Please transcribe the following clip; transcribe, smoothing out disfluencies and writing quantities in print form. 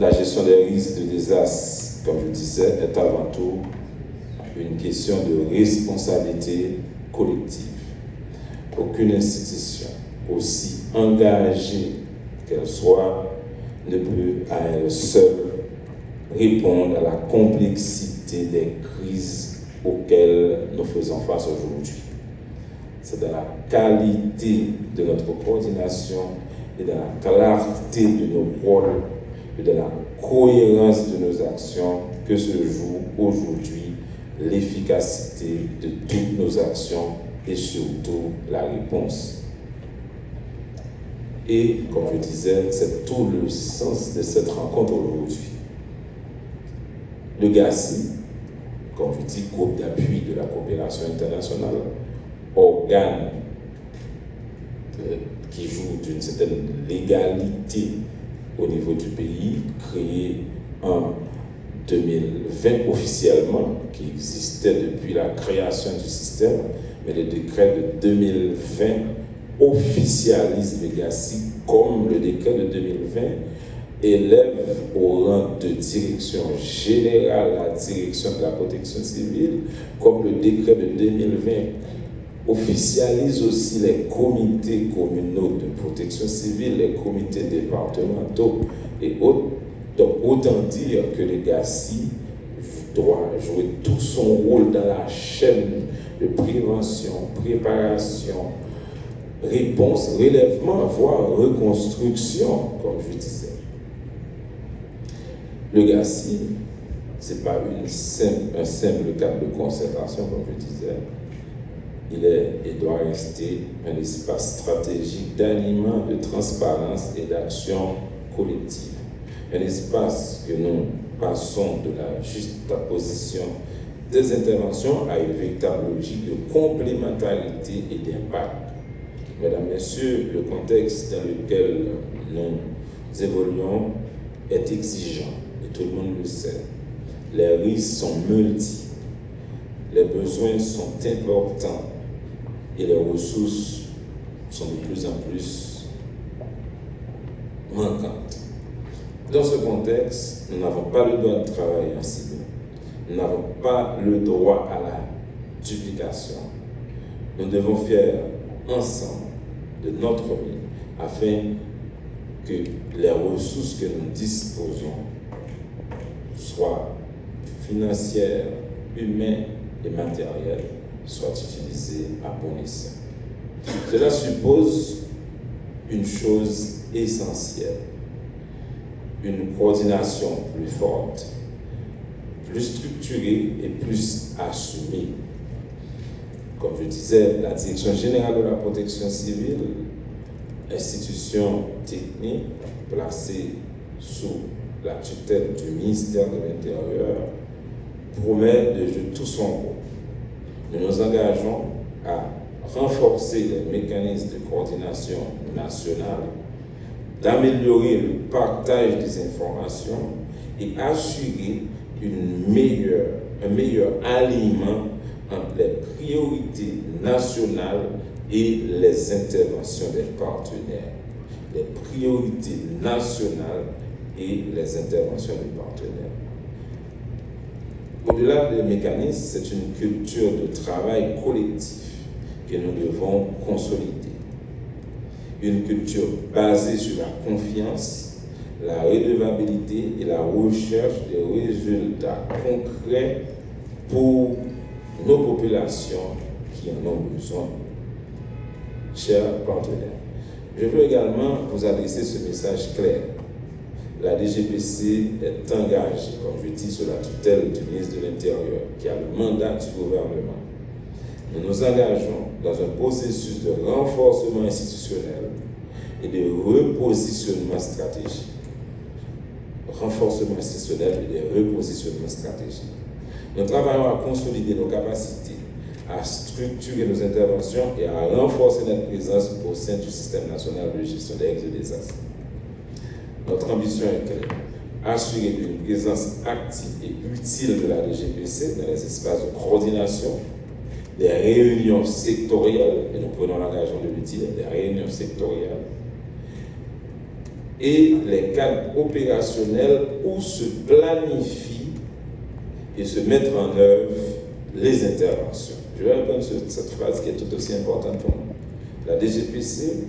la gestion des risques de désastre, comme je disais, est avant tout une question de responsabilité collective. Aucune institution, aussi engagée qu'elle soit, ne peut à elle seule répondre à la complexité des crises auxquelles nous faisons face aujourd'hui. C'est dans la qualité de notre coordination et dans la clarté de nos rôles et dans la cohérence de nos actions que se joue aujourd'hui l'efficacité de toutes nos actions et surtout la réponse. Et comme je disais, c'est tout le sens de cette rencontre aujourd'hui. Le GACI, comme je dis, groupe d'appui de la coopération internationale, organe qui joue d'une certaine légalité au niveau du pays, créé en 2020 officiellement, qui existait depuis la création du système, mais le décret de 2020 officialise le GACI comme le décret de 2020 élève au rang de direction générale la direction de la protection civile, comme le décret de 2020 officialise aussi les comités communaux de protection civile, les comités départementaux et autres. Donc autant dire que le GACI doit jouer tout son rôle dans la chaîne de prévention, préparation, réponse, relèvement, voire reconstruction, comme je disais. Le GACI, ce n'est pas un simple cadre de concertation, comme je disais. Il est et doit rester un espace stratégique d'animement, de transparence et d'action collective. Un espace que nous passons de la juxtaposition des interventions à une véritable logique de complémentarité et d'impact. Mesdames, Messieurs, le contexte dans lequel nous évoluons est exigeant, et tout le monde le sait. Les risques sont multiples, les besoins sont importants et les ressources sont de plus en plus manquantes. Dans ce contexte, nous n'avons pas le droit de travailler en silo. Nous n'avons pas le droit à la duplication. Nous devons faire ensemble de notre mieux afin que les ressources que nous disposons soient financières, humaines et matérielles, soient utilisées à bon escient. Cela suppose une chose essentielle, une coordination plus forte, plus structurée et plus assumée. Comme je disais, la Direction générale de la protection civile, institution technique placée sous la tutelle du ministère de l'Intérieur, promet de jouer tout son rôle. Nous nous engageons à renforcer les mécanismes de coordination nationale, d'améliorer le partage des informations et assurer un meilleur alignement entre les priorités nationales et les interventions des partenaires. Les priorités nationales et les interventions des partenaires. Au-delà des mécanismes, c'est une culture de travail collectif que nous devons consolider. Une culture basée sur la confiance, la redevabilité et la recherche des résultats concrets pour nos populations qui en ont besoin. Chers partenaires, je veux également vous adresser ce message clair. La DGPC est engagée, comme je dis, sous la tutelle du ministre de l'Intérieur, qui a le mandat du gouvernement. Nous nous engageons dans un processus de renforcement institutionnel et de repositionnement stratégique. Renforcement institutionnel et de repositionnement stratégique. Nous travaillons à consolider nos capacités, à structurer nos interventions et à renforcer notre présence au sein du système national de gestion des risques de désastre. Notre ambition est claire, assurer une présence active et utile de la DGPC dans les espaces de coordination, des réunions sectorielles, et nous prenons l'engagement de le dire, des réunions sectorielles, et les cadres opérationnels où se planifient et se mettent en œuvre les interventions. Je vais reprendre cette phrase qui est tout aussi importante pour nous. La DGPC